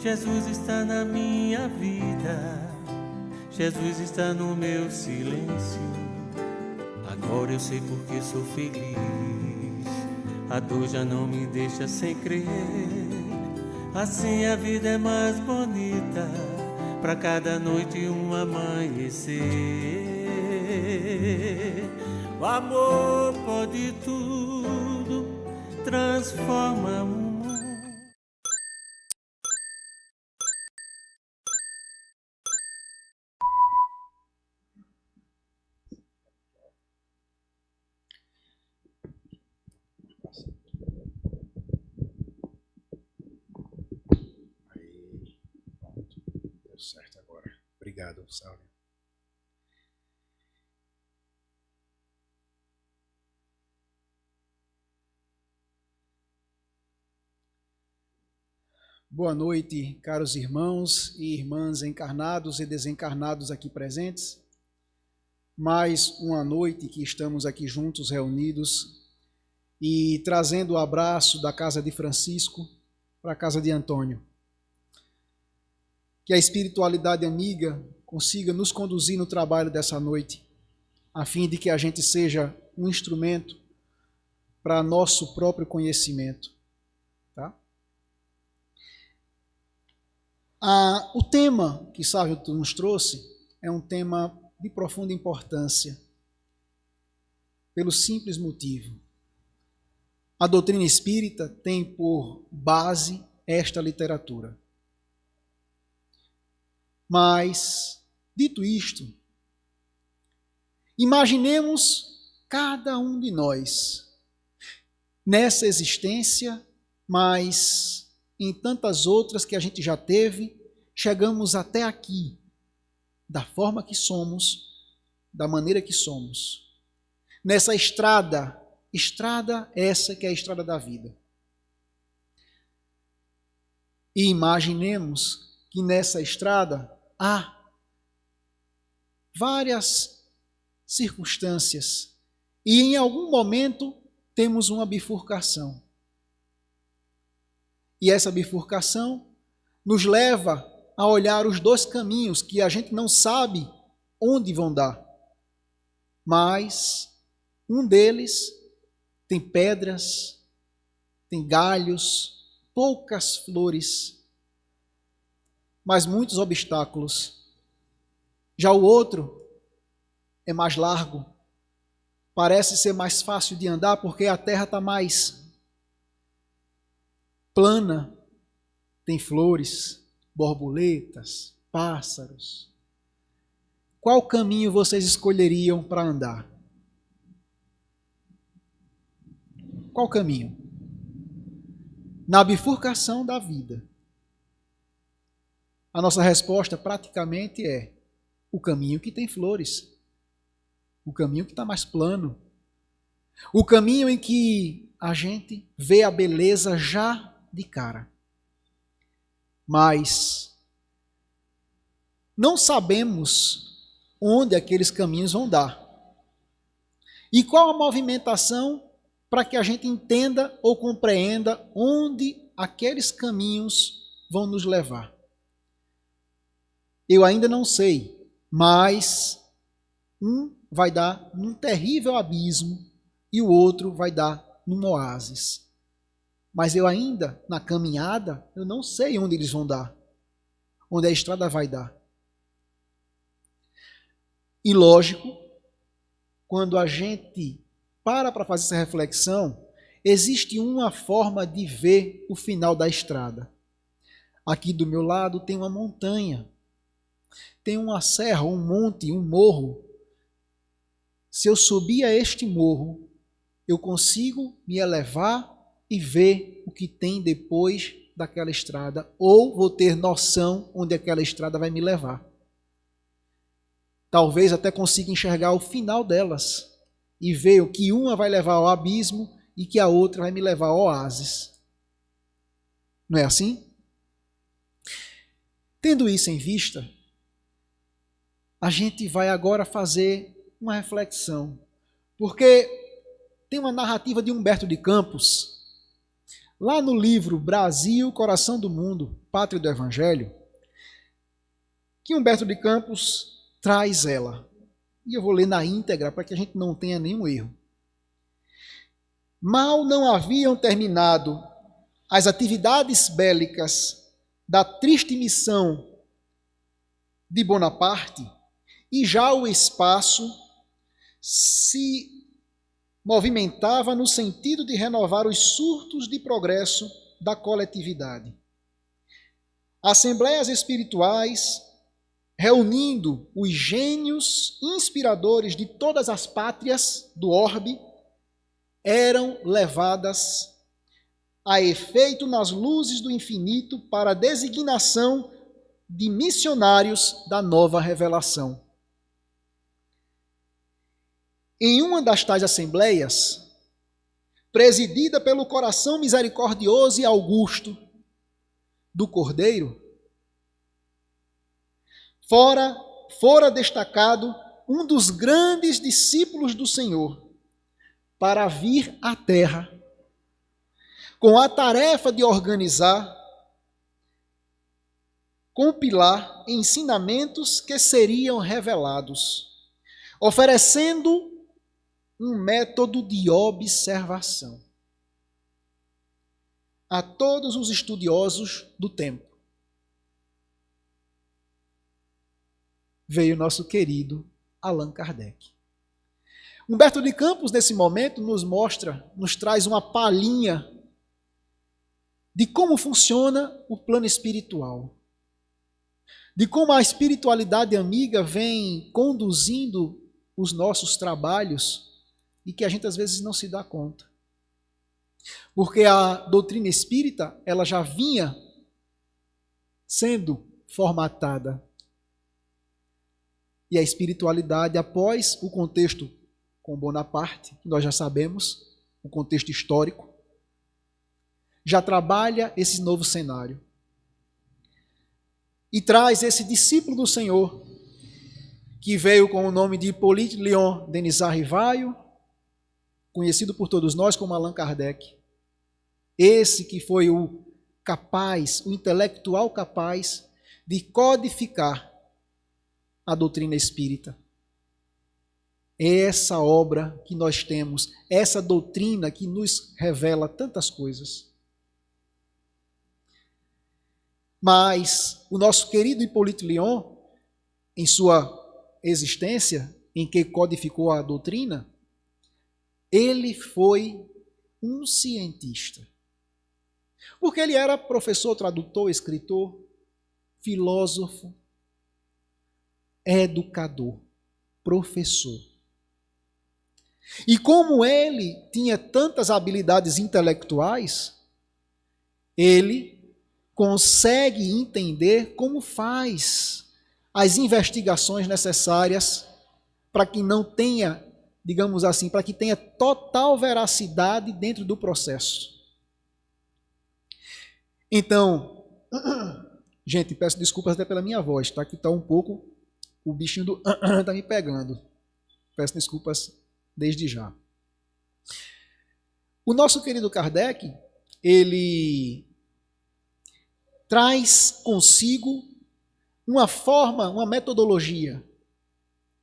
Jesus está na minha vida, Jesus está no meu silêncio. Agora eu sei porque sou feliz, a dor já não me deixa sem crer. Assim a vida é mais bonita, pra cada noite um amanhecer. O amor pode tudo, transforma o mundo. Aí, pronto, deu certo agora. Obrigado, Saulo. Boa noite, caros irmãos e irmãs encarnados e desencarnados aqui presentes. Mais uma noite que estamos aqui juntos, reunidos, e trazendo o abraço da casa de Francisco para a casa de Antônio. Que a espiritualidade amiga consiga nos conduzir no trabalho dessa noite, a fim de que a gente seja um instrumento para nosso próprio conhecimento. Tá? O tema que Sávio nos trouxe é um tema de profunda importância, pelo simples motivo. A doutrina espírita tem por base esta literatura. Mas, dito isto, imaginemos cada um de nós nessa existência, mas em tantas outras que a gente já teve, chegamos até aqui, da forma que somos, da maneira que somos. Nessa estrada essa que é a estrada da vida. E imaginemos que nessa estrada há várias circunstâncias e em algum momento temos uma bifurcação. E essa bifurcação nos leva a olhar os dois caminhos que a gente não sabe onde vão dar. Mas um deles tem pedras, tem galhos, poucas flores, mas muitos obstáculos. Já o outro é mais largo, parece ser mais fácil de andar porque a terra está mais plana, tem flores, borboletas, pássaros. Qual caminho vocês escolheriam para andar? Qual caminho? Na bifurcação da vida. A nossa resposta praticamente é o caminho que tem flores, o caminho que está mais plano, o caminho em que a gente vê a beleza já de cara. Mas não sabemos onde aqueles caminhos vão dar. E qual a movimentação para que a gente entenda ou compreenda onde aqueles caminhos vão nos levar? Eu ainda não sei, mas um vai dar num terrível abismo e o outro vai dar num oásis. Mas eu ainda, na caminhada, eu não sei onde eles vão dar, onde a estrada vai dar. E lógico, quando a gente para fazer essa reflexão, existe uma forma de ver o final da estrada. Aqui do meu lado tem uma montanha, tem uma serra, um monte, um morro. Se eu subir a este morro, eu consigo me elevar e ver o que tem depois daquela estrada, ou vou ter noção onde aquela estrada vai me levar. Talvez até consiga enxergar o final delas e ver que uma vai levar ao abismo e que a outra vai me levar ao oásis. Não é assim? Tendo isso em vista, a gente vai agora fazer uma reflexão, porque tem uma narrativa de Humberto de Campos, lá no livro Brasil, Coração do Mundo, Pátria do Evangelho, que Humberto de Campos traz ela. E eu vou ler na íntegra para que a gente não tenha nenhum erro. Mal não haviam terminado as atividades bélicas da triste missão de Bonaparte e já o espaço se movimentava no sentido de renovar os surtos de progresso da coletividade. Assembleias espirituais, reunindo os gênios inspiradores de todas as pátrias do orbe, eram levadas a efeito nas luzes do infinito para a designação de missionários da nova revelação. Em uma das tais assembleias, presidida pelo coração misericordioso e augusto do Cordeiro, fora destacado um dos grandes discípulos do Senhor para vir à terra com a tarefa de organizar, compilar ensinamentos que seriam revelados, oferecendo um método de observação a todos os estudiosos do tempo. Veio nosso querido Allan Kardec. Humberto de Campos, nesse momento, nos traz uma palhinha de como funciona o plano espiritual, de como a espiritualidade amiga vem conduzindo os nossos trabalhos e que a gente às vezes não se dá conta. Porque a doutrina espírita, ela já vinha sendo formatada. E a espiritualidade, após o contexto com Bonaparte, que nós já sabemos, o contexto histórico, já trabalha esse novo cenário. E traz esse discípulo do Senhor, que veio com o nome de Hippolyte Léon Denisard Rivaio, conhecido por todos nós como Allan Kardec. Esse que foi o intelectual capaz de codificar a doutrina espírita. Essa obra que nós temos, essa doutrina que nos revela tantas coisas. Mas o nosso querido Hippolyte Léon, em sua existência, em que codificou a doutrina, ele foi um cientista. Porque ele era professor, tradutor, escritor, filósofo, educador, professor. E como ele tinha tantas habilidades intelectuais, ele consegue entender como faz as investigações necessárias para que não tenha, digamos assim, para que tenha total veracidade dentro do processo. Então, gente, peço desculpas até pela minha voz, tá? Que está um pouco, o bichinho do está me pegando. Peço desculpas desde já. O nosso querido Kardec, ele traz consigo uma forma, uma metodologia.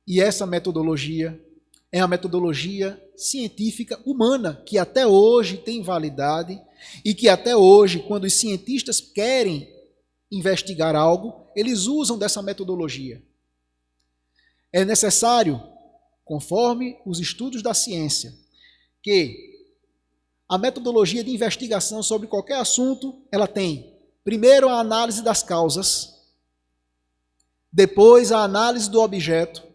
E essa metodologia é a metodologia científica humana, que até hoje tem validade e que até hoje, quando os cientistas querem investigar algo, eles usam dessa metodologia. É necessário, conforme os estudos da ciência, que a metodologia de investigação sobre qualquer assunto, ela tem, primeiro, a análise das causas, depois a análise do objeto,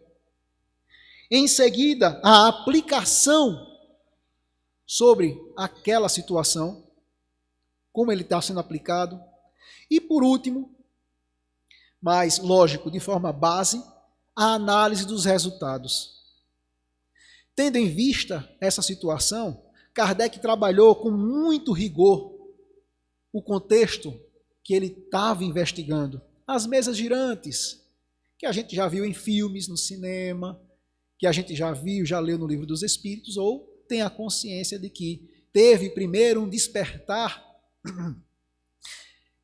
em seguida a aplicação sobre aquela situação, como ele está sendo aplicado, e por último, mas lógico, de forma base, a análise dos resultados. Tendo em vista essa situação, Kardec trabalhou com muito rigor o contexto que ele estava investigando. As mesas girantes, que a gente já viu em filmes, no cinema, que a gente já viu, já leu no Livro dos Espíritos, ou tem a consciência de que teve primeiro um despertar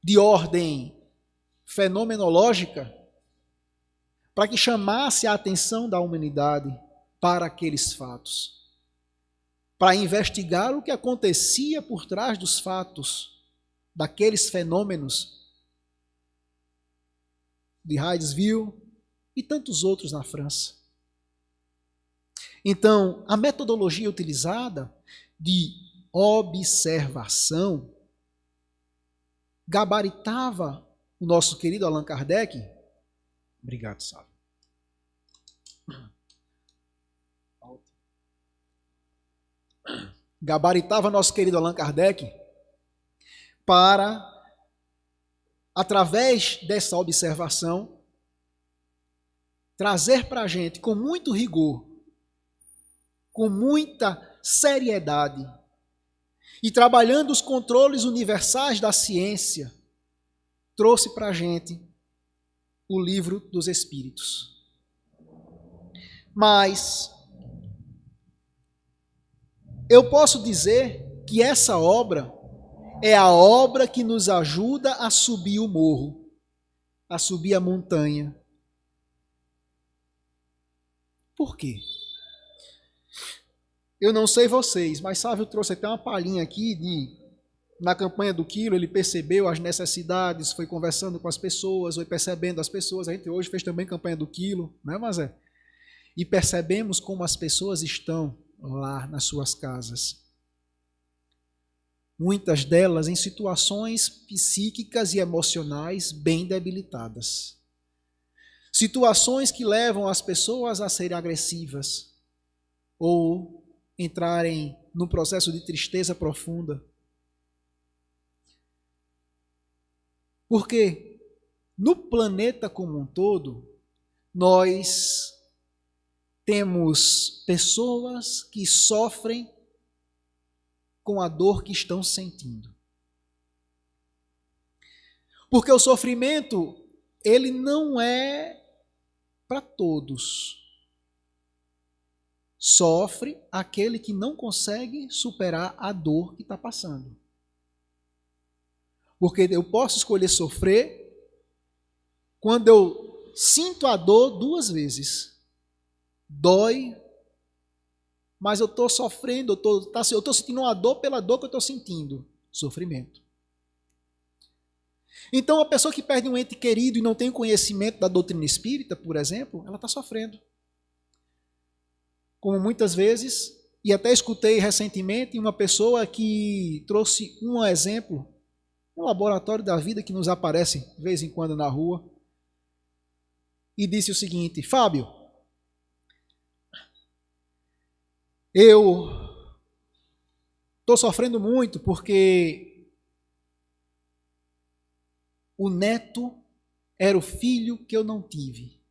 de ordem fenomenológica para que chamasse a atenção da humanidade para aqueles fatos, para investigar o que acontecia por trás dos fatos, daqueles fenômenos de Hydesville e tantos outros na França. Então, a metodologia utilizada de observação gabaritava o nosso querido Allan Kardec. Obrigado, Sábio. Gabaritava nosso querido Allan Kardec para, através dessa observação, trazer para a gente com muito rigor, com muita seriedade, e trabalhando os controles universais da ciência, trouxe para a gente o Livro dos Espíritos. Mas eu posso dizer que essa obra é a obra que nos ajuda a subir o morro, a subir a montanha. Por quê? Eu não sei vocês, mas Sávio trouxe até uma palhinha aqui na campanha do quilo, ele percebeu as necessidades, foi conversando com as pessoas, foi percebendo as pessoas. A gente hoje fez também campanha do quilo, né, Mazé? E percebemos como as pessoas estão lá nas suas casas. Muitas delas em situações psíquicas e emocionais bem debilitadas. Situações que levam as pessoas a serem agressivas ou entrarem num processo de tristeza profunda. Porque no planeta como um todo, nós temos pessoas que sofrem com a dor que estão sentindo. Porque o sofrimento, ele não é para todos. Sofre aquele que não consegue superar a dor que está passando. Porque eu posso escolher sofrer quando eu sinto a dor 2 vezes. Dói, mas eu estou sofrendo, eu estou sentindo uma dor pela dor que eu estou sentindo. Sofrimento. Então, a pessoa que perde um ente querido e não tem conhecimento da doutrina espírita, por exemplo, ela está sofrendo. Como muitas vezes, e até escutei recentemente uma pessoa que trouxe um exemplo, um laboratório da vida que nos aparece de vez em quando na rua, e disse o seguinte: Fábio, eu estou sofrendo muito porque o neto era o filho que eu não tive.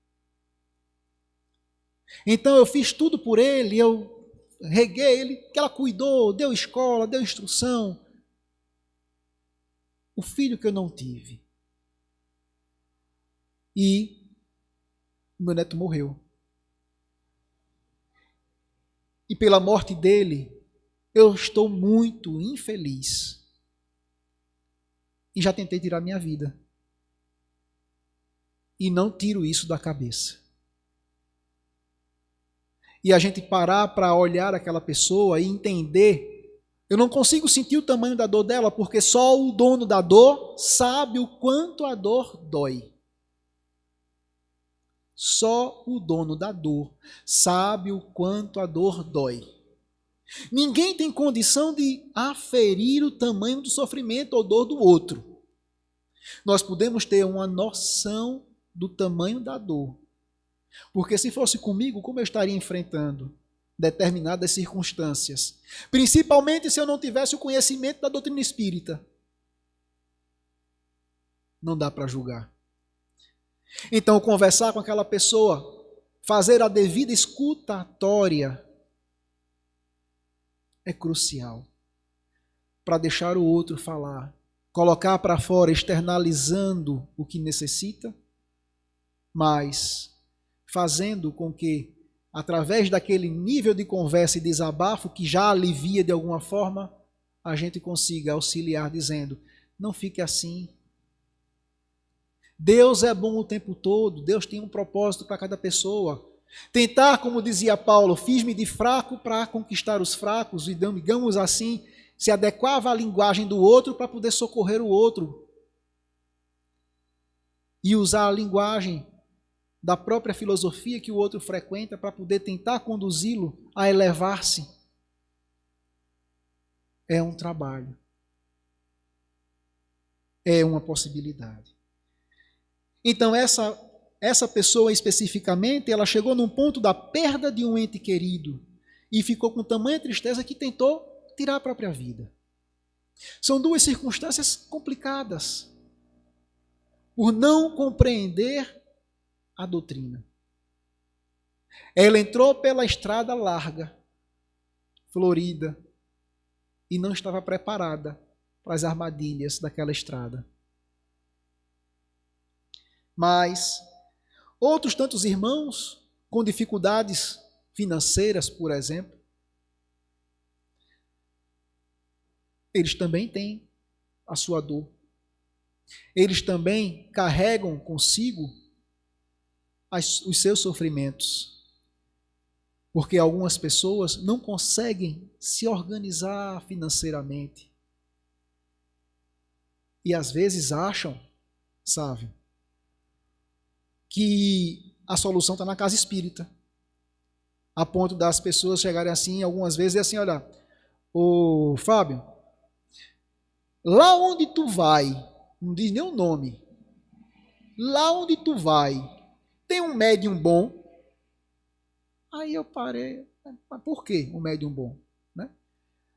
Então eu fiz tudo por ele, eu reguei ele, que ela cuidou, deu escola, deu instrução. O filho que eu não tive. E o meu neto morreu. E pela morte dele, eu estou muito infeliz. E já tentei tirar minha vida. E não tiro isso da cabeça. E a gente parar para olhar aquela pessoa e entender, eu não consigo sentir o tamanho da dor dela, porque só o dono da dor sabe o quanto a dor dói. Só o dono da dor sabe o quanto a dor dói. Ninguém tem condição de aferir o tamanho do sofrimento ou dor do outro. Nós podemos ter uma noção do tamanho da dor. Porque se fosse comigo, como eu estaria enfrentando determinadas circunstâncias? Principalmente se eu não tivesse o conhecimento da doutrina espírita. Não dá para julgar. Então, conversar com aquela pessoa, fazer a devida escutatória é crucial. Para deixar o outro falar, colocar para fora, externalizando o que necessita, mas fazendo com que, através daquele nível de conversa e desabafo que já alivia de alguma forma, a gente consiga auxiliar dizendo: não fique assim. Deus é bom o tempo todo, Deus tem um propósito para cada pessoa. Tentar, como dizia Paulo, fiz-me de fraco para conquistar os fracos, e digamos assim, se adequava à linguagem do outro para poder socorrer o outro. E usar a linguagem da própria filosofia que o outro frequenta para poder tentar conduzi-lo a elevar-se. É um trabalho. É uma possibilidade. Então, essa pessoa especificamente, ela chegou num ponto da perda de um ente querido e ficou com tamanha tristeza que tentou tirar a própria vida. São duas circunstâncias complicadas por não compreender a doutrina. Ela entrou pela estrada larga, florida, e não estava preparada para as armadilhas daquela estrada. Mas outros tantos irmãos com dificuldades financeiras, por exemplo, eles também têm a sua dor. Eles também carregam consigo os seus sofrimentos. Porque algumas pessoas não conseguem se organizar financeiramente. E às vezes acham, sabe, que a solução está na casa espírita. A ponto das pessoas chegarem assim, algumas vezes, e assim: olha, ô Fábio, lá onde tu vai, não diz nem o nome, lá onde tu vai, tem um médium bom? Aí eu parei, mas por que um médium bom? Né?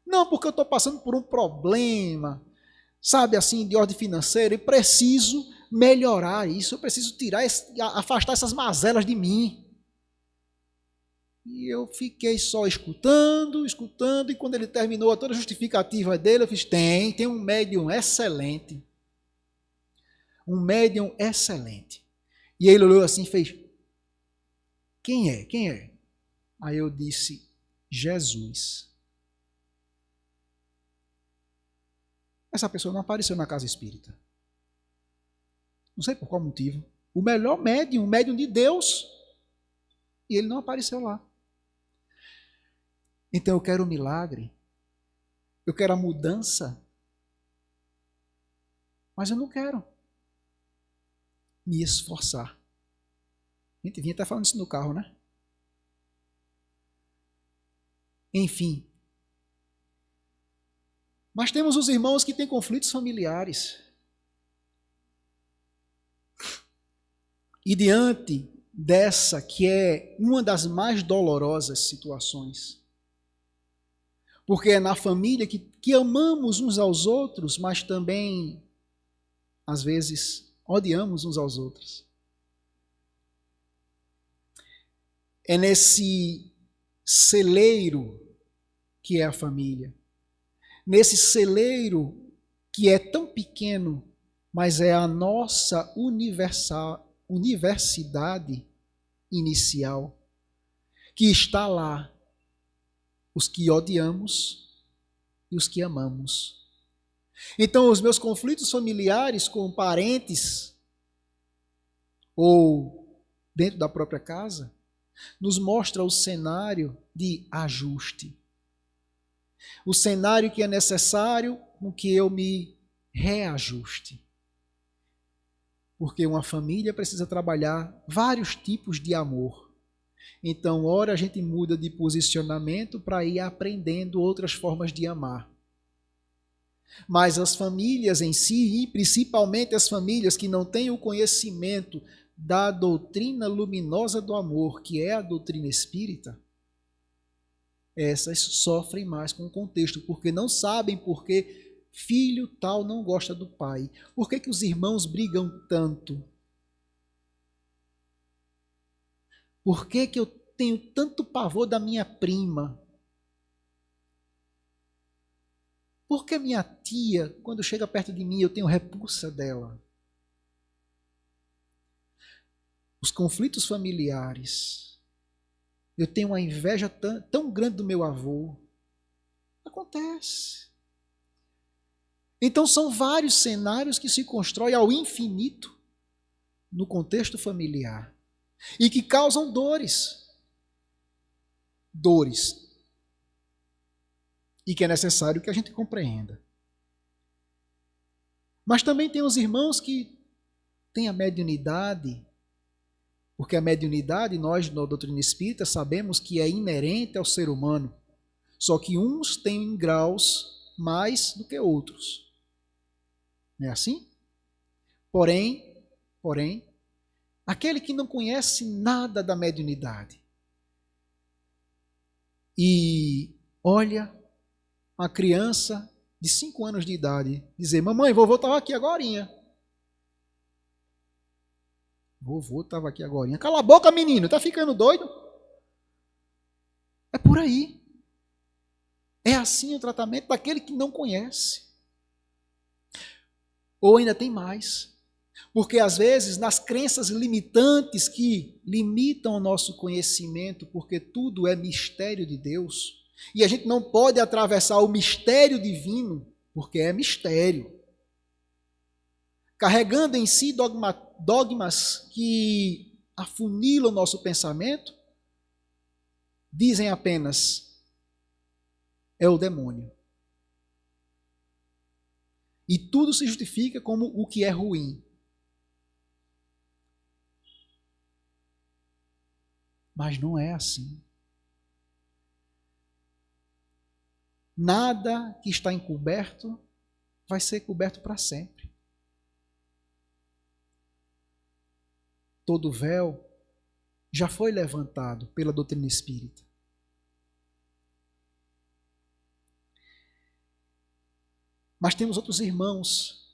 Não, porque eu estou passando por um problema, sabe assim, de ordem financeira, e preciso melhorar isso, eu preciso afastar essas mazelas de mim. E eu fiquei só escutando, e quando ele terminou toda a justificativa dele, eu fiz: tem um médium excelente. Um médium excelente. E ele olhou assim e fez: quem é? Quem é? Aí eu disse: Jesus. Essa pessoa não apareceu na casa espírita. Não sei por qual motivo. O melhor médium, o médium de Deus, e ele não apareceu lá. Então eu quero o milagre, eu quero a mudança, mas eu não quero me esforçar. A gente vinha até falando isso no carro, né? Enfim. Mas temos os irmãos que têm conflitos familiares. E diante dessa, que é uma das mais dolorosas situações, porque é na família que amamos uns aos outros, mas também, às vezes, odiamos uns aos outros. É nesse celeiro que é a família. Nesse celeiro que é tão pequeno, mas é a nossa universidade inicial, que está lá os que odiamos e os que amamos. Então, os meus conflitos familiares com parentes ou dentro da própria casa nos mostra o cenário de ajuste. O cenário que é necessário com que eu me reajuste. Porque uma família precisa trabalhar vários tipos de amor. Então, ora a gente muda de posicionamento para ir aprendendo outras formas de amar. Mas as famílias em si, e principalmente as famílias que não têm o conhecimento da doutrina luminosa do amor, que é a doutrina espírita, essas sofrem mais com o contexto, porque não sabem por que filho tal não gosta do pai. Por que os irmãos brigam tanto? Por que eu tenho tanto pavor da minha prima? Por que minha tia, quando chega perto de mim, eu tenho repulsa dela? Os conflitos familiares. Eu tenho uma inveja tão grande do meu avô. Acontece. Então são vários cenários que se constroem ao infinito no contexto familiar e que causam dores. Dores. E que é necessário que a gente compreenda. Mas também tem os irmãos que têm a mediunidade, porque a mediunidade, nós na doutrina espírita sabemos que é inerente ao ser humano, só que uns têm graus mais do que outros. Não é assim? Porém, aquele que não conhece nada da mediunidade e olha uma criança de 5 anos de idade dizer: mamãe, vovô estava aqui agorinha. Vovô estava aqui agorinha. Cala a boca, menino, tá ficando doido? É por aí. É assim o tratamento daquele que não conhece. Ou ainda tem mais. Porque às vezes nas crenças limitantes que limitam o nosso conhecimento, porque tudo é mistério de Deus, e a gente não pode atravessar o mistério divino, porque é mistério. Carregando em si dogmas que afunilam o nosso pensamento, dizem apenas: é o demônio. E tudo se justifica como o que é ruim. Mas não é assim. Nada que está encoberto vai ser coberto para sempre. Todo véu já foi levantado pela doutrina espírita. Mas temos outros irmãos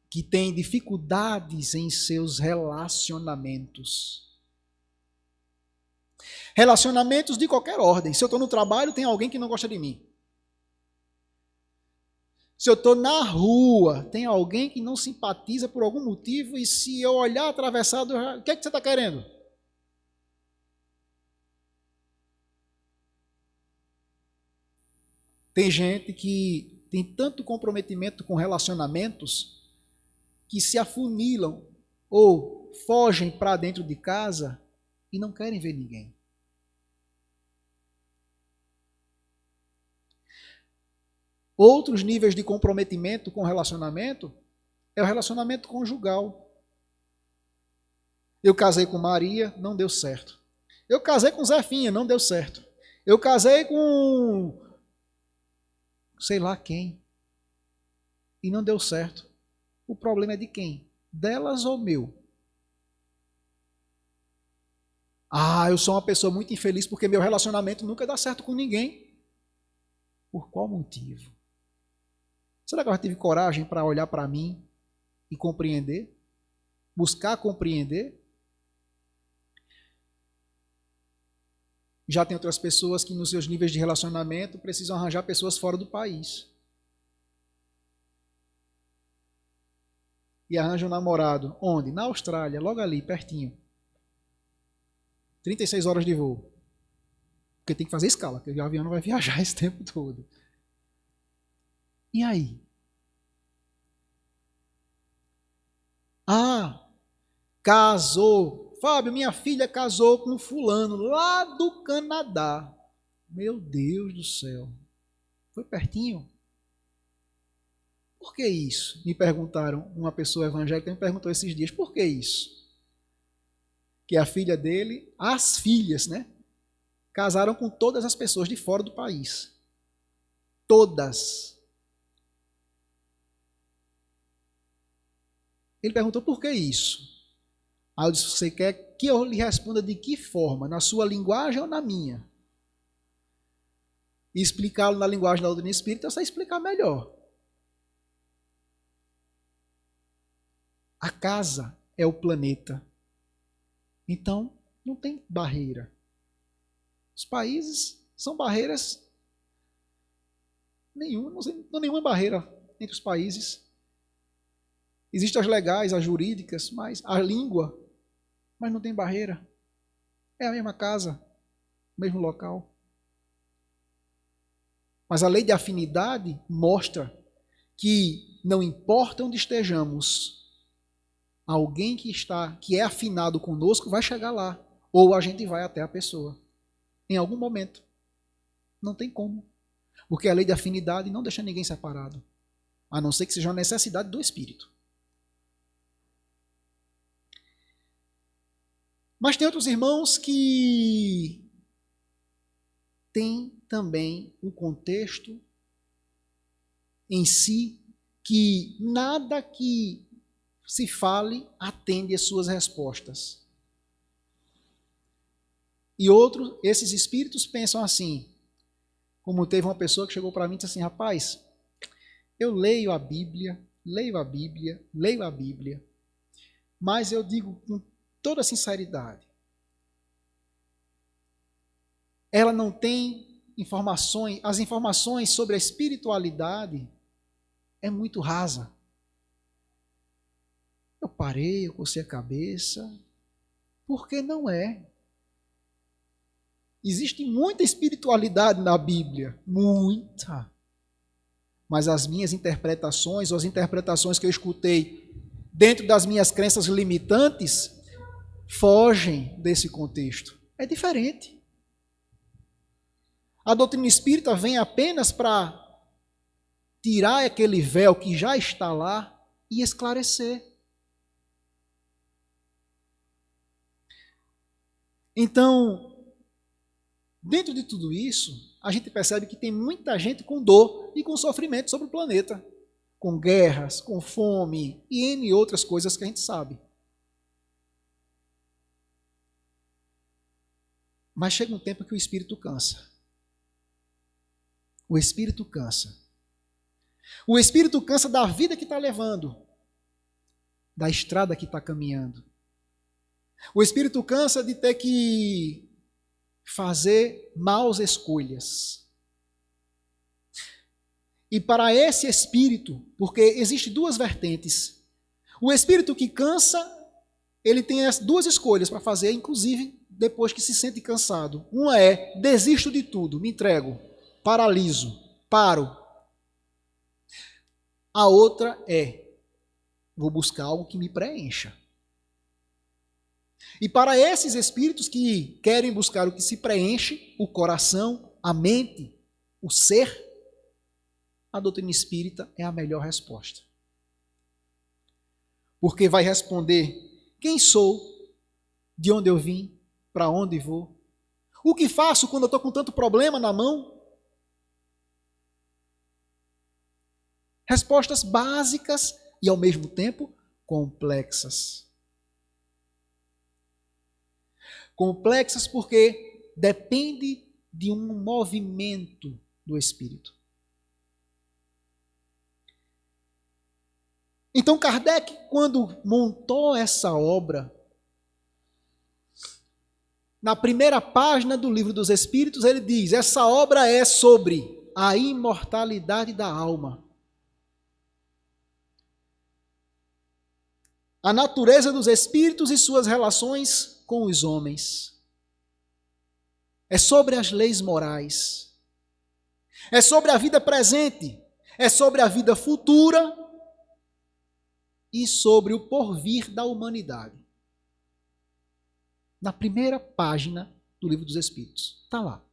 que têm dificuldades em seus relacionamentos. Relacionamentos de qualquer ordem. Se eu estou no trabalho, tem alguém que não gosta de mim. Se eu estou na rua, tem alguém que não simpatiza por algum motivo, e se eu olhar atravessado, o que é que você está querendo? Tem gente que tem tanto comprometimento com relacionamentos que se afunilam ou fogem para dentro de casa e não querem ver ninguém. Outros níveis de comprometimento com relacionamento é o relacionamento conjugal. Eu casei com Maria, não deu certo. Eu casei com Zefinha, não deu certo. Eu casei com sei lá quem e não deu certo. O problema é de quem? Delas ou meu? Ah, eu sou uma pessoa muito infeliz porque meu relacionamento nunca dá certo com ninguém. Por qual motivo? Será que eu já tive coragem para olhar para mim e compreender? Buscar compreender? Já tem outras pessoas que nos seus níveis de relacionamento precisam arranjar pessoas fora do país. E arranjam um namorado. Onde? Na Austrália, logo ali, pertinho. 36 horas de voo. Porque tem que fazer escala, porque o avião não vai viajar esse tempo todo. E aí? Ah, casou. Fábio, minha filha casou com um fulano lá do Canadá. Meu Deus do céu. Foi pertinho? Por que isso? Me perguntaram, uma pessoa evangélica me perguntou esses dias, por que isso? Que a filha dele, as filhas, né? Casaram com todas as pessoas de fora do país. Todas. Ele perguntou por que isso? Aí eu disse: você quer que eu lhe responda de que forma? Na sua linguagem ou na minha? E explicá-lo na linguagem da doutrina espírita, eu sei explicar melhor. A casa é o planeta. Então, não tem barreira. Os países são barreiras nenhuma, não tem nenhuma barreira entre os países. Existem as legais, as jurídicas, mas a língua, mas não tem barreira. É a mesma casa, o mesmo local. Mas a lei de afinidade mostra que não importa onde estejamos, alguém que é afinado conosco vai chegar lá, ou a gente vai até a pessoa, em algum momento. Não tem como, porque a lei de afinidade não deixa ninguém separado, a não ser que seja uma necessidade do Espírito. Mas tem outros irmãos que têm também um contexto em si que nada que se fale atende às suas respostas. E outros, esses espíritos pensam assim, como teve uma pessoa que chegou para mim e disse assim, rapaz, eu leio a Bíblia, mas eu digo com toda sinceridade, ela não tem informações, as informações sobre a espiritualidade é muito rasa. Eu parei, eu cocei a cabeça, porque não é. Existe muita espiritualidade na Bíblia, muita. Mas as minhas interpretações, ou as interpretações que eu escutei dentro das minhas crenças limitantes, fogem desse contexto. É diferente. A doutrina espírita vem apenas para tirar aquele véu que já está lá e esclarecer. Então, dentro de tudo isso, a gente percebe que tem muita gente com dor e com sofrimento sobre o planeta, com guerras, com fome e N outras coisas que a gente sabe. Mas chega um tempo que o espírito cansa. O espírito cansa. O espírito cansa da vida que está levando, da estrada que está caminhando. O espírito cansa de ter que fazer maus escolhas. E para esse espírito, porque existem duas vertentes, o espírito que cansa, ele tem as duas escolhas para fazer, inclusive depois que se sente cansado. Uma é, desisto de tudo, me entrego, paraliso, paro. A outra é, vou buscar algo que me preencha. E para esses espíritos que querem buscar o que se preenche, o coração, a mente, o ser, a doutrina espírita é a melhor resposta. Porque vai responder quem sou, de onde eu vim, para onde vou, o que faço quando eu estou com tanto problema na mão. Respostas básicas e, ao mesmo tempo, complexas. Complexas porque depende de um movimento do espírito. Então Kardec, quando montou essa obra, na primeira página do Livro dos Espíritos, ele diz, essa obra é sobre a imortalidade da alma. A natureza dos espíritos e suas relações com os homens. É sobre as leis morais. É sobre a vida presente. É sobre a vida futura e sobre o porvir da humanidade. Na primeira página do Livro dos Espíritos. Está lá.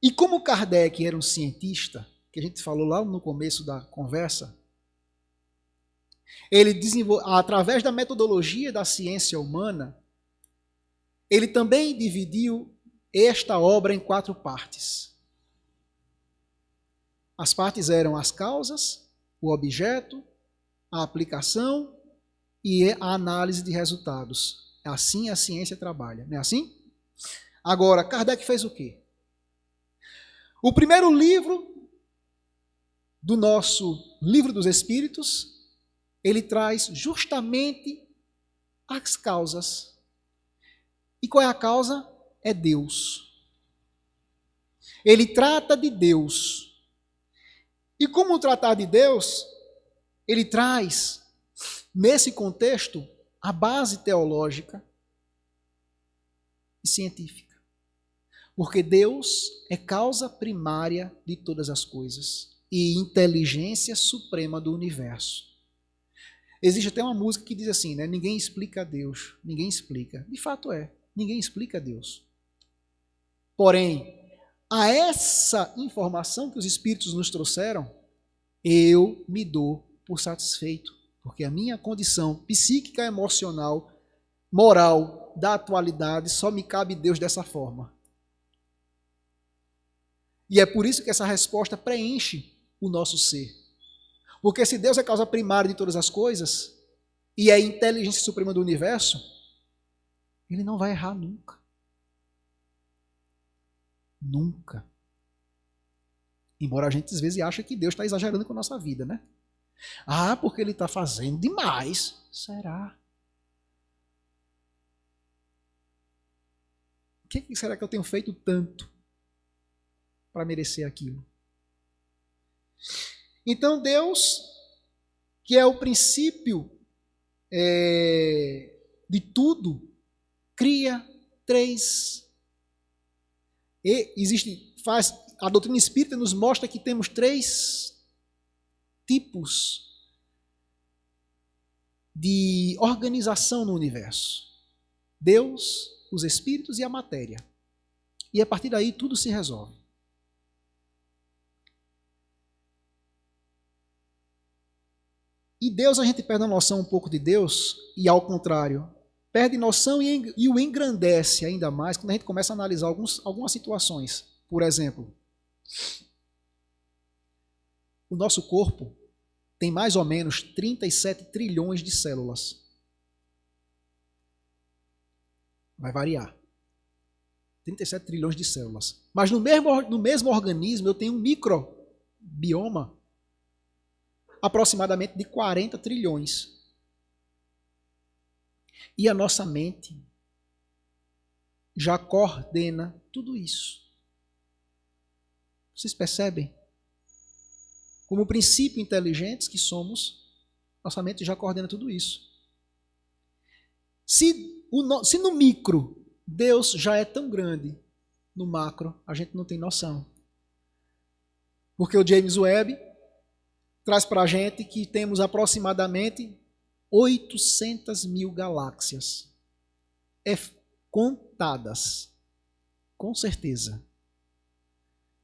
E como Kardec era um cientista, que a gente falou lá no começo da conversa, ele desenvolveu, através da metodologia da ciência humana, ele também dividiu esta obra em 4 partes. As partes eram as causas, o objeto, a aplicação e a análise de resultados. Assim a ciência trabalha, não é assim? Agora, Kardec fez o quê? O primeiro livro do nosso Livro dos Espíritos, ele traz justamente as causas. E qual é a causa? É Deus. Ele trata de Deus. E como tratar de Deus, ele traz, nesse contexto, a base teológica e científica. Porque Deus é causa primária de todas as coisas. e inteligência suprema do universo. Existe até uma música que diz assim, né? Ninguém explica a Deus, ninguém explica. De fato é, ninguém explica a Deus. Porém, a essa informação que os Espíritos nos trouxeram, eu me dou por satisfeito, porque a minha condição psíquica, emocional, moral da atualidade só me cabe Deus dessa forma. E é por isso que essa resposta preenche o nosso ser. Porque se Deus é a causa primária de todas as coisas e é a inteligência suprema do universo, ele não vai errar nunca. Nunca. Embora a gente às vezes ache que Deus está exagerando com a nossa vida, né? Ah, porque ele está fazendo demais. Será? O que será que eu tenho feito tanto para merecer aquilo? Então Deus, que é o princípio de tudo, cria três. A doutrina espírita nos mostra que temos três tipos de organização no universo: Deus, os espíritos e a matéria. E a partir daí tudo se resolve. E Deus, a gente perde a noção um pouco de Deus, e ao contrário, perde noção e o engrandece ainda mais quando a gente começa a analisar algumas situações. Por exemplo, o nosso corpo tem mais ou menos 37 trilhões de células. Vai variar. 37 trilhões de células. Mas no mesmo organismo eu tenho um microbioma aproximadamente de 40 trilhões. E a nossa mente já coordena tudo isso. Vocês percebem? Como princípio inteligentes que somos, nossa mente já coordena tudo isso. Se no micro Deus já é tão grande, no macro a gente não tem noção. Porque o James Webb traz para a gente que temos aproximadamente 800 mil galáxias. Contadas, com certeza.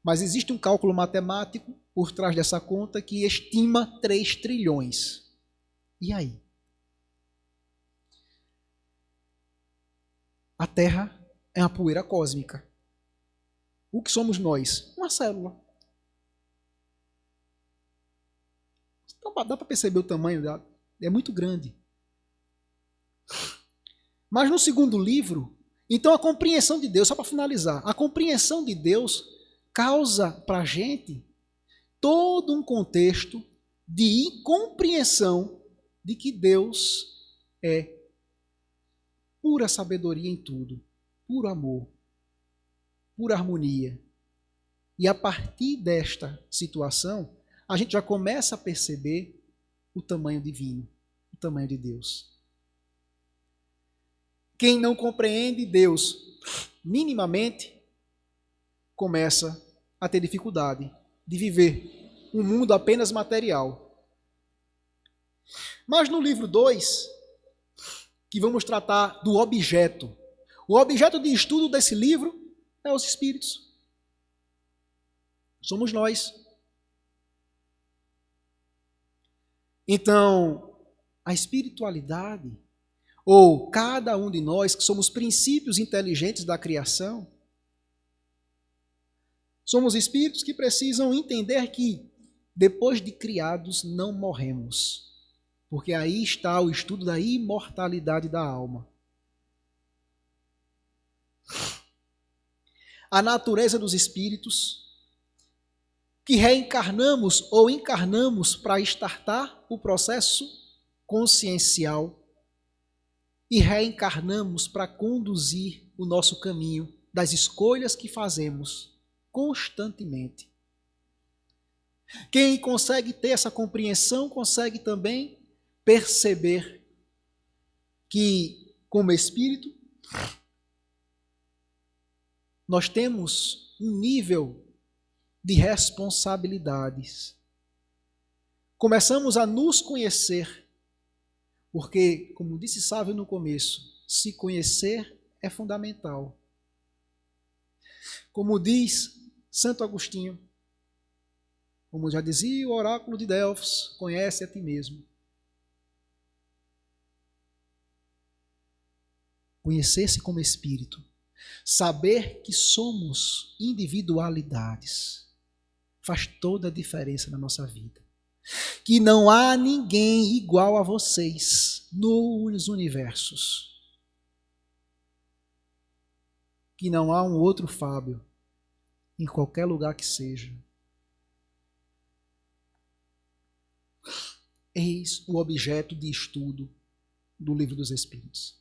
Mas existe um cálculo matemático por trás dessa conta que estima 3 trilhões. E aí? A Terra é uma poeira cósmica. O que somos nós? Uma célula. Então dá para perceber o tamanho dela. É muito grande. Mas no segundo livro, então a compreensão de Deus, só para finalizar, a compreensão de Deus causa para a gente todo um contexto de compreensão de que Deus é pura sabedoria em tudo, puro amor, pura harmonia. E a partir desta situação, a gente já começa a perceber o tamanho divino, o tamanho de Deus. Quem não compreende Deus minimamente, começa a ter dificuldade de viver um mundo apenas material. Mas no livro 2, que vamos tratar do objeto, o objeto de estudo desse livro é os espíritos. Somos nós. Então, a espiritualidade, ou cada um de nós que somos princípios inteligentes da criação, somos espíritos que precisam entender que, depois de criados, não morremos. Porque aí está o estudo da imortalidade da alma. A natureza dos espíritos, que reencarnamos ou encarnamos para estartar o processo consciencial e reencarnamos para conduzir o nosso caminho das escolhas que fazemos constantemente. Quem consegue ter essa compreensão consegue também perceber que, como espírito, nós temos um nível de responsabilidades. Começamos a nos conhecer, porque, como disse Sávio no começo, se conhecer é fundamental. Como diz Santo Agostinho, como já dizia o oráculo de Delfos, conhece a ti mesmo. Conhecer-se como espírito, saber que somos individualidades, faz toda a diferença na nossa vida. Que não há ninguém igual a vocês nos universos. Que não há um outro Fábio em qualquer lugar que seja. Eis o objeto de estudo do Livro dos Espíritos.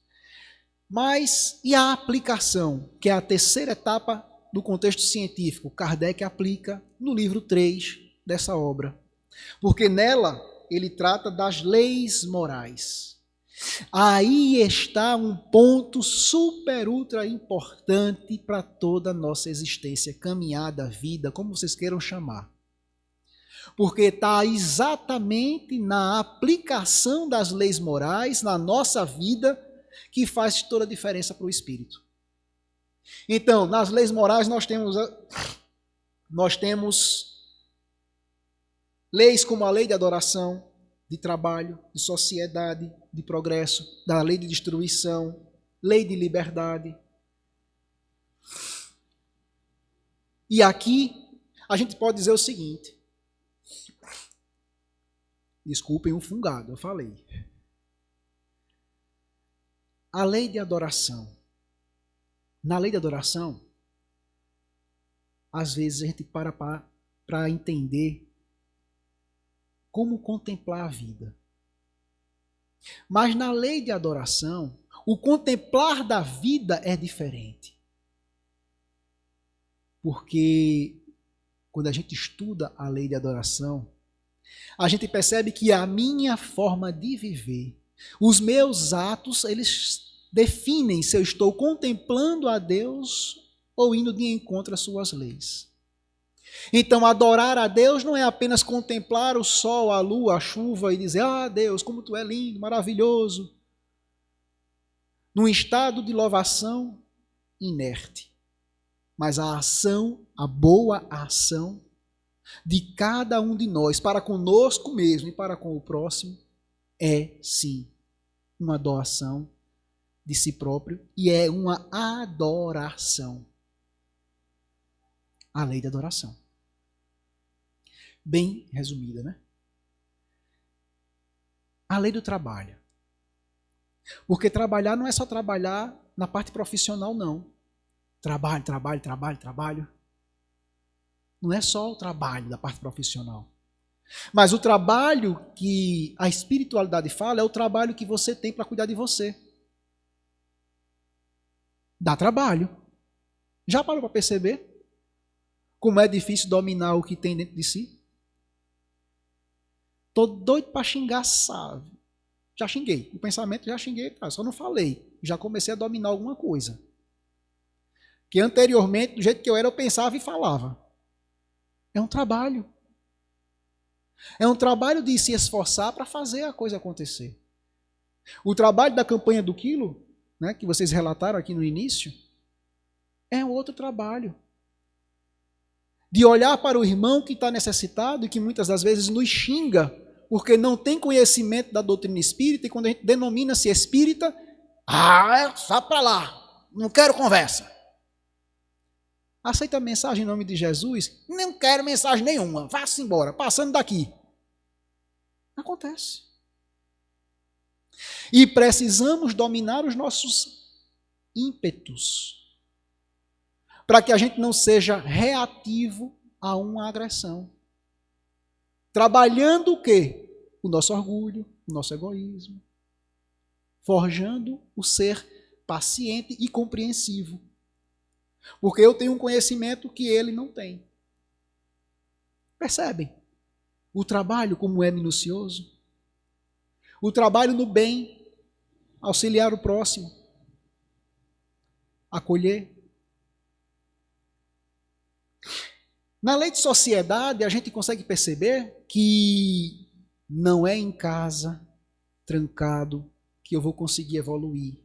Mas e a aplicação, que é a terceira etapa do contexto científico? Kardec aplica no livro 3 dessa obra. Porque nela ele trata das leis morais. Aí está um ponto super, ultra importante para toda a nossa existência, caminhada, vida, como vocês queiram chamar. Porque está exatamente na aplicação das leis morais na nossa vida que faz toda a diferença para o espírito. Então, nas leis morais nós temos leis como a lei de adoração, de trabalho, de sociedade, de progresso, da lei de destruição, lei de liberdade. E aqui a gente pode dizer o seguinte, desculpem o fungado, eu falei. A lei de adoração. Na lei de adoração, às vezes a gente para entender como contemplar a vida. Mas na lei de adoração, o contemplar da vida é diferente. Porque quando a gente estuda a lei de adoração, a gente percebe que a minha forma de viver, os meus atos, eles definem se eu estou contemplando a Deus ou indo de encontro às suas leis. Então, adorar a Deus não é apenas contemplar o sol, a lua, a chuva e dizer, ah, Deus, como tu é lindo, maravilhoso. Num estado de louvação inerte. Mas a ação, a boa ação de cada um de nós para conosco mesmo e para com o próximo é, sim, uma doação de si próprio e é uma adoração. A lei da adoração. Bem resumida, né? A lei do trabalho. Porque trabalhar não é só trabalhar na parte profissional, não. Trabalho, trabalho, trabalho, trabalho. Não é só o trabalho da parte profissional. Mas o trabalho que a espiritualidade fala é o trabalho que você tem para cuidar de você. Dá trabalho. Já parou para perceber como é difícil dominar o que tem dentro de si? Tô doido para xingar, sabe? Já xinguei. O pensamento já xinguei, só não falei. Já comecei a dominar alguma coisa. Que anteriormente, do jeito que eu pensava e falava. É um trabalho. É um trabalho de se esforçar para fazer a coisa acontecer. O trabalho da campanha do quilo, né, que vocês relataram aqui no início, é um outro trabalho. De olhar para o irmão que está necessitado e que muitas das vezes nos xinga porque não tem conhecimento da doutrina espírita e quando a gente denomina-se espírita, só para lá, não quero conversa. Aceita a mensagem em nome de Jesus? Não quero mensagem nenhuma, vá-se embora, passando daqui. Acontece. E precisamos dominar os nossos ímpetos para que a gente não seja reativo a uma agressão. Trabalhando o quê? O nosso orgulho, o nosso egoísmo. Forjando o ser paciente e compreensivo. Porque eu tenho um conhecimento que ele não tem. Percebem? O trabalho como é minucioso. O trabalho no bem, auxiliar o próximo. Acolher. Na lei de sociedade, a gente consegue perceber que não é em casa, trancado, que eu vou conseguir evoluir.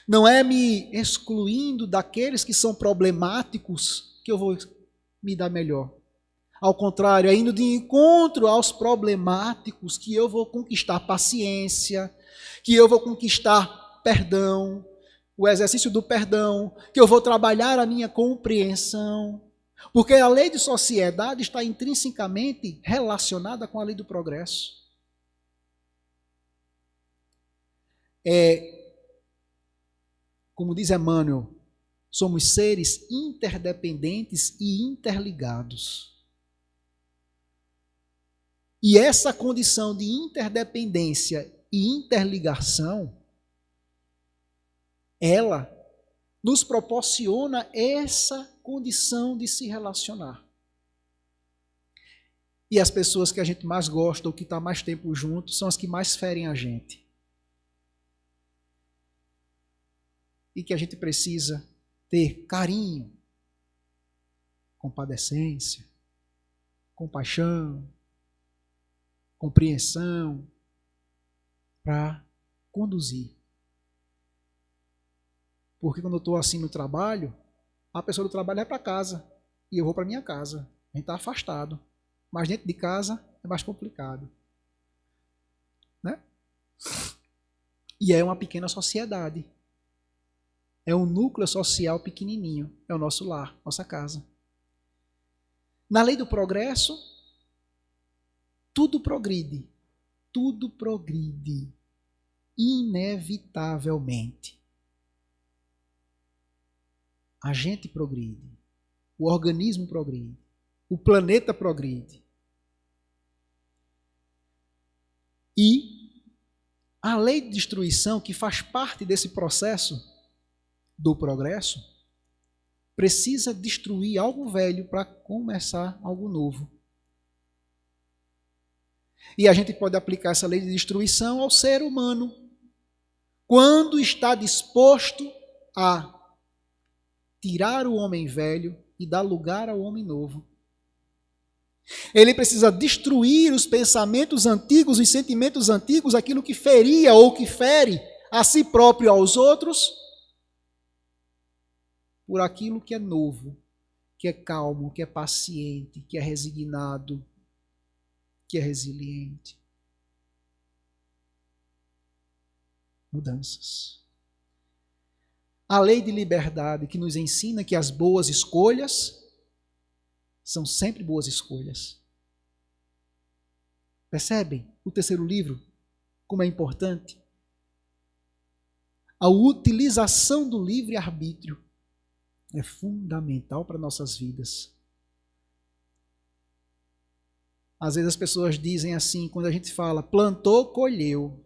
Não é me excluindo daqueles que são problemáticos que eu vou me dar melhor. Ao contrário, é indo de encontro aos problemáticos que eu vou conquistar paciência, que eu vou conquistar perdão, o exercício do perdão, que eu vou trabalhar a minha compreensão. Porque a lei de sociedade está intrinsecamente relacionada com a lei do progresso. Como diz Emmanuel, somos seres interdependentes e interligados. E essa condição de interdependência e interligação, ela nos proporciona essa condição de se relacionar. E as pessoas que a gente mais gosta ou que está mais tempo junto são as que mais ferem a gente. E que a gente precisa ter carinho, compadecência, compaixão, compreensão para conduzir. Porque quando eu estou assim no trabalho, a pessoa do trabalho vai para casa e eu vou para minha casa. A gente está afastado. Mas dentro de casa é mais complicado. Né? E é uma pequena sociedade. É um núcleo social pequenininho. É o nosso lar, nossa casa. Na lei do progresso, tudo progride. Tudo progride. Inevitavelmente. A gente progride. O organismo progride. O planeta progride. E a lei de destruição, que faz parte desse processo do progresso, precisa destruir algo velho para começar algo novo. E a gente pode aplicar essa lei de destruição ao ser humano, quando está disposto a tirar o homem velho e dar lugar ao homem novo. Ele precisa destruir os pensamentos antigos, os sentimentos antigos, aquilo que feria ou que fere a si próprio e aos outros, por aquilo que é novo, que é calmo, que é paciente, que é resignado, que é resiliente. Mudanças. A lei de liberdade que nos ensina que as boas escolhas são sempre boas escolhas. Percebem o terceiro livro, como é importante? A utilização do livre-arbítrio é fundamental para nossas vidas. Às vezes as pessoas dizem assim, quando a gente fala, plantou, colheu.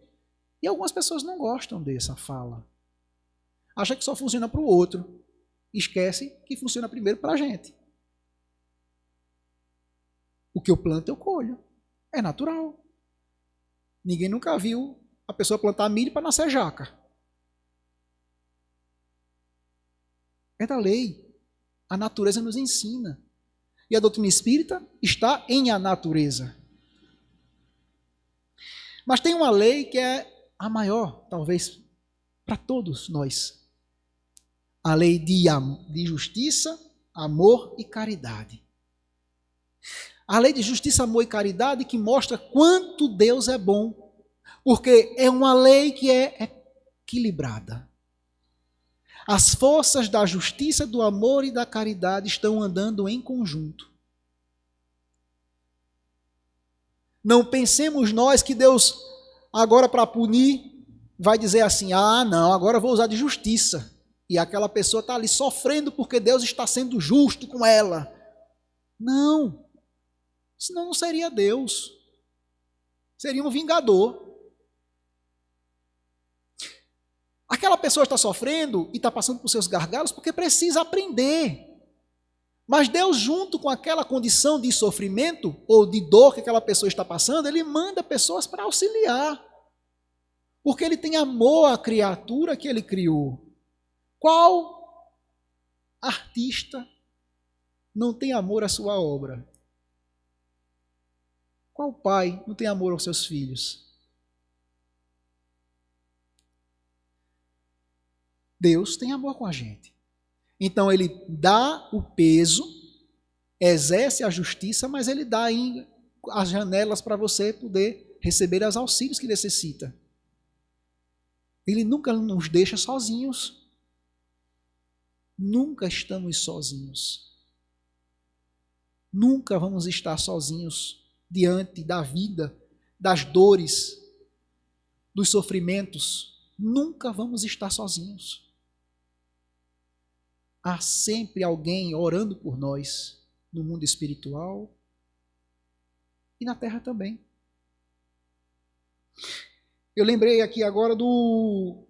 E algumas pessoas não gostam dessa fala. Acha que só funciona para o outro. Esquece que funciona primeiro para a gente. O que eu planto, eu colho. É natural. Ninguém nunca viu a pessoa plantar milho para nascer jaca. É da lei. A natureza nos ensina. E a doutrina espírita está em a natureza. Mas tem uma lei que é a maior, talvez, para todos nós. A lei de justiça, amor e caridade. A lei de justiça, amor e caridade que mostra quanto Deus é bom. Porque é uma lei que é equilibrada. As forças da justiça, do amor e da caridade estão andando em conjunto. Não pensemos nós que Deus, agora para punir, vai dizer assim, não, agora eu vou usar de justiça. E aquela pessoa está ali sofrendo porque Deus está sendo justo com ela. Não. Senão não seria Deus. Seria um vingador. Aquela pessoa está sofrendo e está passando por seus gargalos porque precisa aprender. Mas Deus, junto com aquela condição de sofrimento ou de dor que aquela pessoa está passando, Ele manda pessoas para auxiliar. Porque Ele tem amor à criatura que Ele criou. Qual artista não tem amor à sua obra? Qual pai não tem amor aos seus filhos? Deus tem amor com a gente. Então ele dá o peso, exerce a justiça, mas ele dá as janelas para você poder receber os auxílios que necessita. Ele nunca nos deixa sozinhos. Nunca estamos sozinhos. Nunca vamos estar sozinhos diante da vida, das dores, dos sofrimentos. Nunca vamos estar sozinhos. Há sempre alguém orando por nós no mundo espiritual e na terra também. Eu lembrei aqui agora do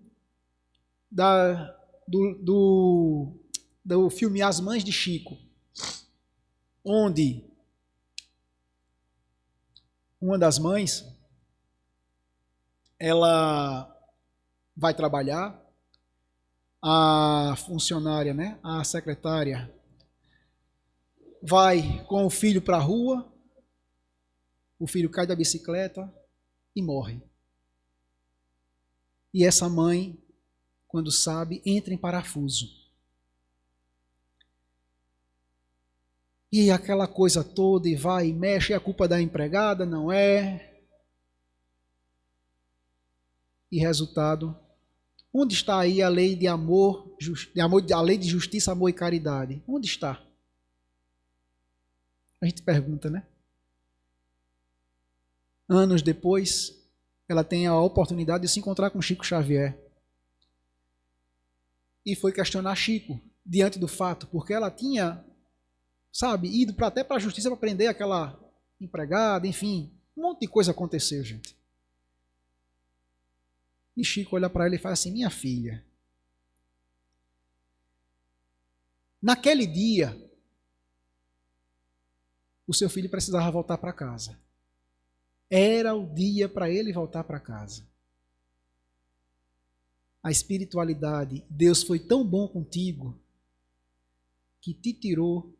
filme As Mães de Chico, onde uma das mães, ela vai trabalhar, a funcionária, né, a secretária, vai com o filho para a rua, o filho cai da bicicleta e morre. E essa mãe, quando sabe, entra em parafuso. E aquela coisa toda, e vai e mexe, é a culpa da empregada, não é? E resultado, onde está aí a lei de amor, a lei de justiça, amor e caridade? Onde está? A gente pergunta, né? Anos depois, ela tem a oportunidade de se encontrar com Chico Xavier. E foi questionar Chico, diante do fato, porque ela tinha, ido até para a justiça para prender aquela empregada, enfim, um monte de coisa aconteceu, gente. E Chico olha para ela e fala assim: minha filha, naquele dia, o seu filho precisava voltar para casa. Era o dia para ele voltar para casa. A espiritualidade, Deus foi tão bom contigo que te tirou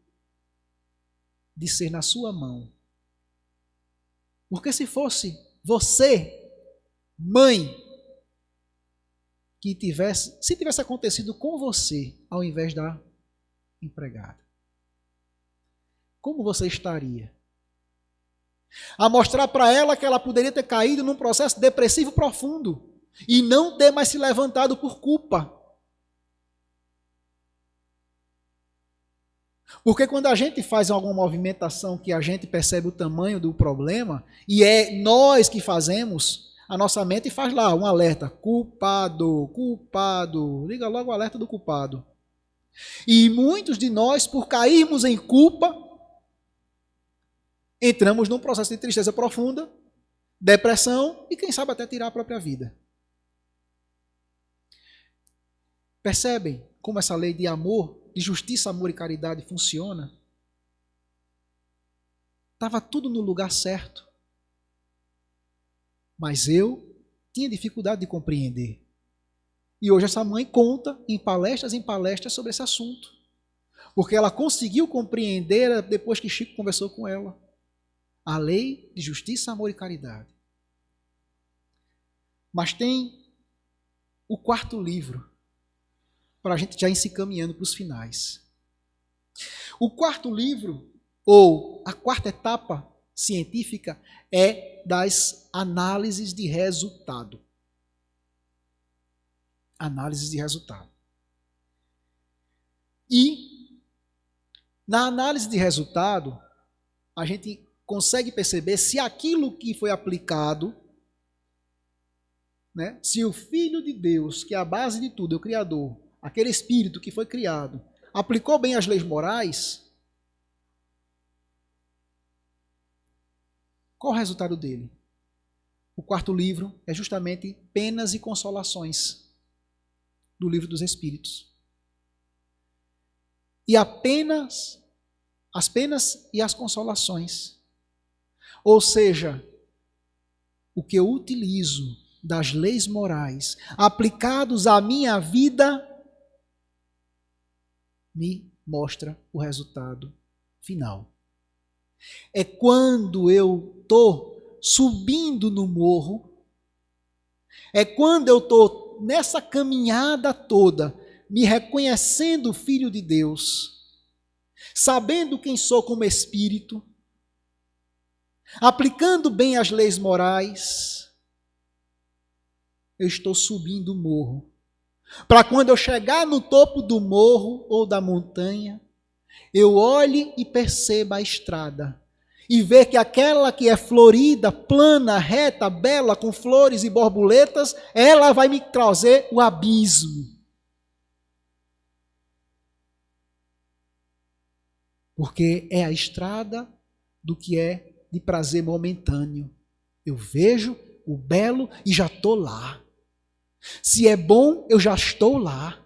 de ser na sua mão. Porque se fosse você, mãe, se tivesse acontecido com você, ao invés da empregada, como você estaria? A mostrar para ela que ela poderia ter caído num processo depressivo profundo e não ter mais se levantado por culpa. Porque quando a gente faz alguma movimentação que a gente percebe o tamanho do problema, e é nós que fazemos, a nossa mente faz lá um alerta: culpado, culpado, liga logo o alerta do culpado. E muitos de nós, por cairmos em culpa, entramos num processo de tristeza profunda, depressão e quem sabe até tirar a própria vida. Percebem como essa lei de amor, de justiça, amor e caridade funciona? Estava tudo no lugar certo. Mas eu tinha dificuldade de compreender. E hoje essa mãe conta em palestras sobre esse assunto. Porque ela conseguiu compreender depois que Chico conversou com ela. A lei de justiça, amor e caridade. Mas tem o quarto livro, para a gente já ir se caminhando para os finais. O quarto livro, ou a quarta etapa científica, é das análises de resultado. Análises de resultado. E na análise de resultado, a gente consegue perceber se aquilo que foi aplicado, né, se o Filho de Deus, que é a base de tudo, é o Criador, aquele Espírito que foi criado, aplicou bem as leis morais, qual o resultado dele? O quarto livro é justamente Penas e Consolações, do Livro dos Espíritos. E as penas e as consolações. Ou seja, o que eu utilizo das leis morais aplicados à minha vida me mostra o resultado final. É quando eu estou subindo no morro, é quando eu estou nessa caminhada toda, me reconhecendo filho de Deus, sabendo quem sou como espírito, aplicando bem as leis morais, eu estou subindo o morro. Para quando eu chegar no topo do morro ou da montanha, eu olhe e perceba a estrada e ver que aquela que é florida, plana, reta, bela, com flores e borboletas, ela vai me trazer o abismo. Porque é a estrada do que é de prazer momentâneo. Eu vejo o belo e já estou lá. Se é bom, eu já estou lá.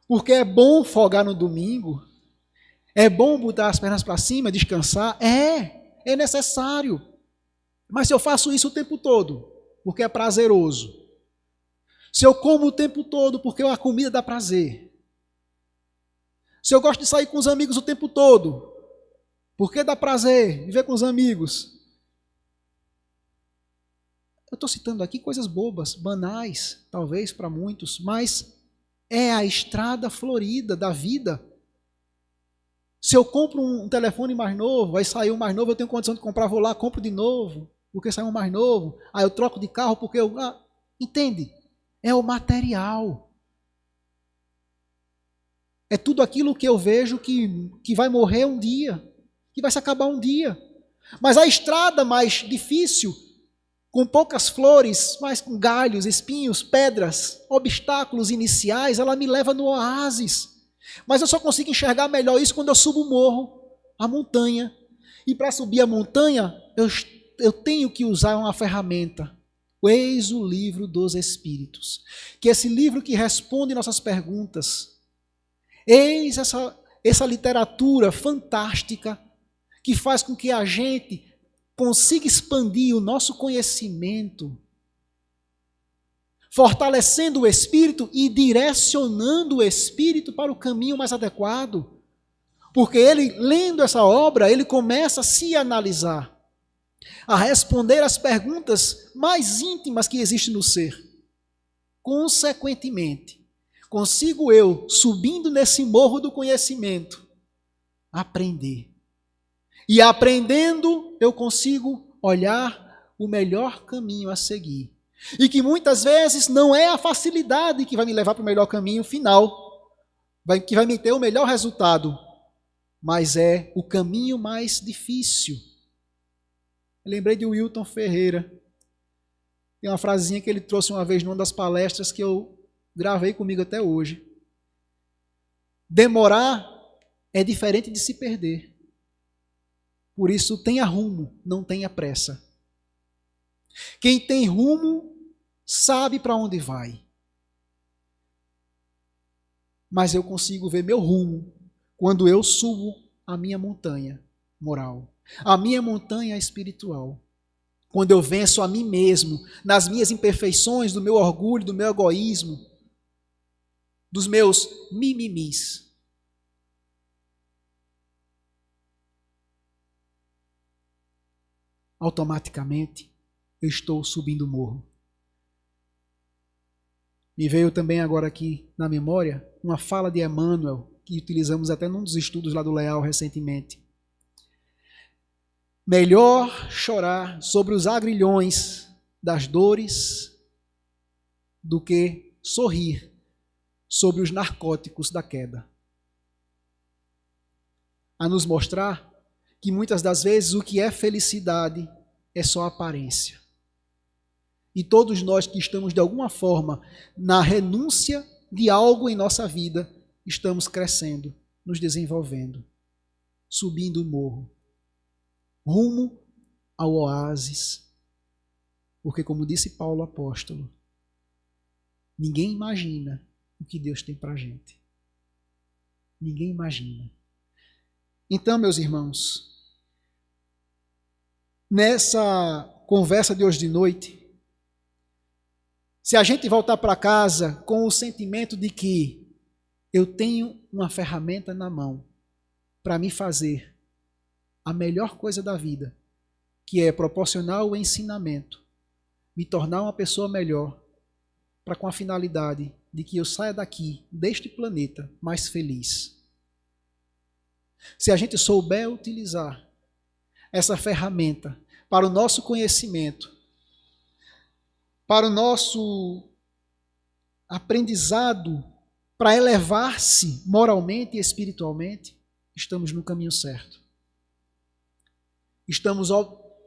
Porque é bom folgar no domingo. É bom botar as pernas para cima, descansar. É necessário. Mas se eu faço isso o tempo todo, porque é prazeroso. Se eu como o tempo todo, porque a comida dá prazer. Se eu gosto de sair com os amigos o tempo todo, porque dá prazer viver com os amigos. Eu estou citando aqui coisas bobas, banais, talvez para muitos, mas é a estrada florida da vida. Se eu compro um telefone mais novo, aí saiu um mais novo, eu tenho condição de comprar, vou lá, compro de novo, porque saiu um mais novo. Aí eu troco de carro porque eu... entende? É o material. É tudo aquilo que eu vejo que vai morrer um dia, que vai se acabar um dia. Mas a estrada mais difícil, com poucas flores, mas com galhos, espinhos, pedras, obstáculos iniciais, ela me leva no oásis. Mas eu só consigo enxergar melhor isso quando eu subo o morro, a montanha. E para subir a montanha, eu tenho que usar uma ferramenta. Eis o livro dos Espíritos. Que é esse livro que responde nossas perguntas. Eis essa literatura fantástica que faz com que a gente consiga expandir o nosso conhecimento, fortalecendo o espírito e direcionando o espírito para o caminho mais adequado. Porque ele, lendo essa obra, ele começa a se analisar, a responder às perguntas mais íntimas que existem no ser. Consequentemente, consigo eu, subindo nesse morro do conhecimento, aprender. E aprendendo, eu consigo olhar o melhor caminho a seguir. E que muitas vezes não é a facilidade que vai me levar para o melhor caminho final, que vai me ter o melhor resultado, mas é o caminho mais difícil. Eu lembrei de Wilton Ferreira. Tem uma frasezinha que ele trouxe uma vez numa das palestras que eu gravei comigo até hoje. Demorar é diferente de se perder. Por isso, tenha rumo, não tenha pressa. Quem tem rumo, sabe para onde vai. Mas eu consigo ver meu rumo quando eu subo a minha montanha moral, a minha montanha espiritual. Quando eu venço a mim mesmo, nas minhas imperfeições, do meu orgulho, do meu egoísmo, dos meus mimimis. Automaticamente, eu estou subindo o morro. Me veio também agora aqui na memória uma fala de Emmanuel, que utilizamos até num dos estudos lá do Leal recentemente. Melhor chorar sobre os agrilhões das dores do que sorrir sobre os narcóticos da queda. A nos mostrar que muitas das vezes o que é felicidade é só aparência. E todos nós que estamos de alguma forma na renúncia de algo em nossa vida, estamos crescendo, nos desenvolvendo, subindo o morro, rumo ao oásis. Porque, como disse Paulo apóstolo, ninguém imagina o que Deus tem para a gente. Ninguém imagina. Então, meus irmãos, nessa conversa de hoje de noite, se a gente voltar para casa com o sentimento de que eu tenho uma ferramenta na mão para me fazer a melhor coisa da vida, que é proporcionar o ensinamento, me tornar uma pessoa melhor, para com a finalidade de que eu saia daqui, deste planeta, mais feliz. Se a gente souber utilizar essa ferramenta para o nosso conhecimento, para o nosso aprendizado, para elevar-se moralmente e espiritualmente, estamos no caminho certo. Estamos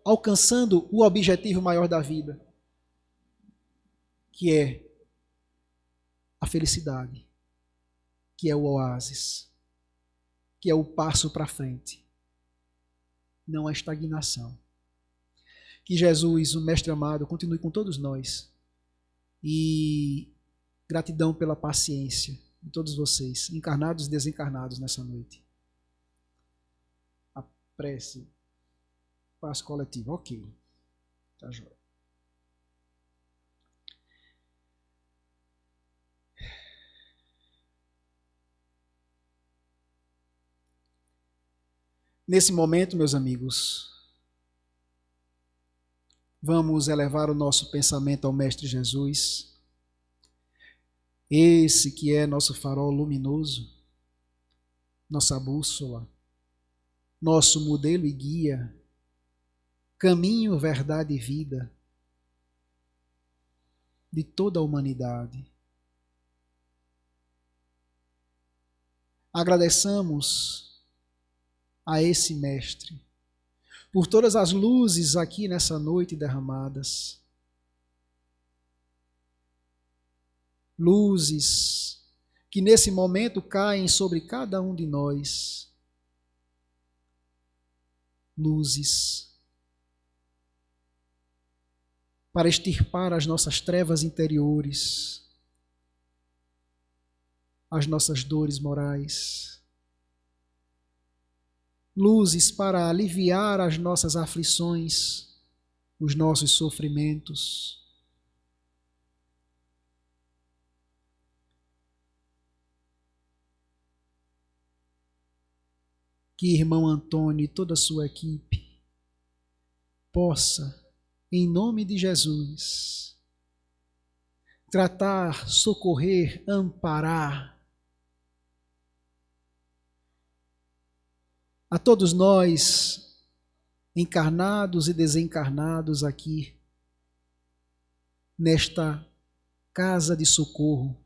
alcançando o objetivo maior da vida, que é a felicidade, que é o oásis, que é o passo para frente, não a estagnação. Que Jesus, o Mestre amado, continue com todos nós. E gratidão pela paciência de todos vocês, encarnados e desencarnados nessa noite. A prece, passo coletivo, ok. Tá joia. Nesse momento, meus amigos, vamos elevar o nosso pensamento ao Mestre Jesus, esse que é nosso farol luminoso, nossa bússola, nosso modelo e guia, caminho, verdade e vida de toda a humanidade. Agradeçamos a esse Mestre por todas as luzes aqui nessa noite derramadas. Luzes que nesse momento caem sobre cada um de nós. Luzes para extirpar as nossas trevas interiores, as nossas dores morais. Luzes para aliviar as nossas aflições, os nossos sofrimentos. Que irmão Antônio e toda a sua equipe possa, em nome de Jesus, tratar, socorrer, amparar a todos nós, encarnados e desencarnados aqui, nesta casa de socorro,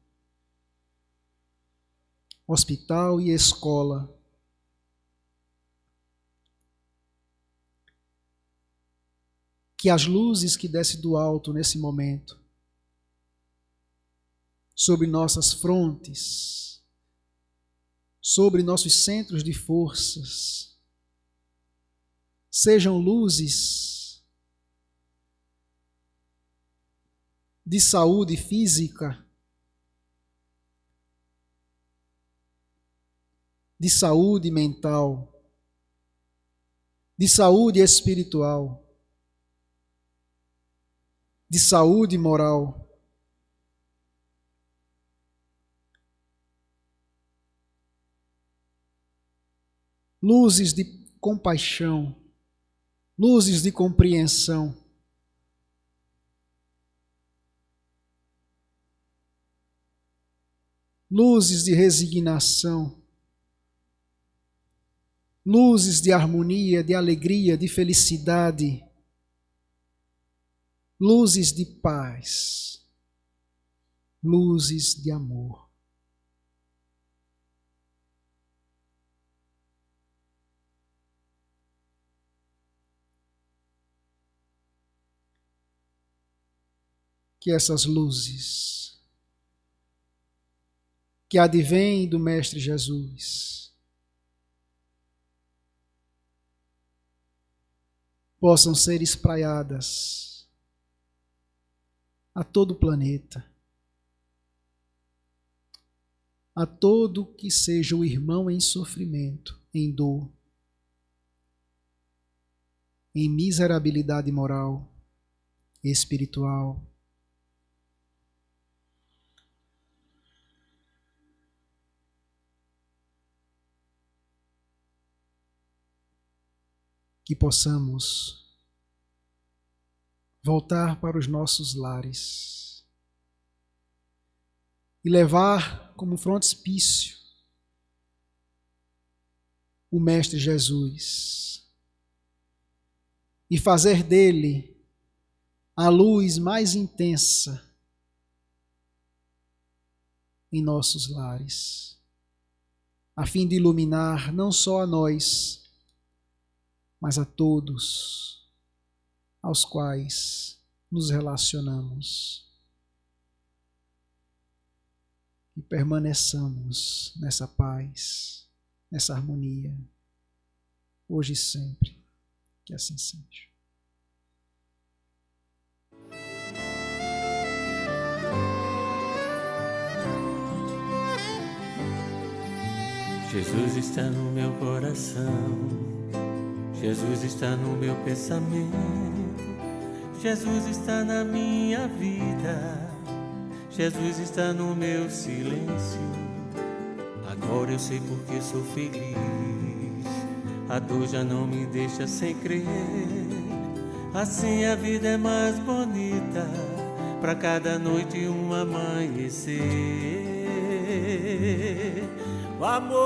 hospital e escola. Que as luzes que descem do alto nesse momento, sobre nossas frontes, sobre nossos centros de forças, sejam luzes de saúde física, de saúde mental, de saúde espiritual, de saúde moral. Luzes de compaixão, luzes de compreensão. Luzes de resignação, luzes de harmonia, de alegria, de felicidade, luzes de paz, luzes de amor. Que essas luzes que advêm do Mestre Jesus possam ser espraiadas a todo o planeta, a todo que seja o irmão em sofrimento, em dor, em miserabilidade moral e espiritual. que possamos voltar para os nossos lares e levar como frontispício o Mestre Jesus e fazer dele a luz mais intensa em nossos lares, a fim de iluminar não só a nós, mas a todos aos quais nos relacionamos. E permaneçamos nessa paz, nessa harmonia, hoje e sempre. Que assim seja. Jesus está no meu coração, Jesus está no meu pensamento, Jesus está na minha vida, Jesus está no meu silêncio. Agora eu sei porque sou feliz, a dor já não me deixa sem crer. Assim a vida é mais bonita, pra cada noite um amanhecer. O amor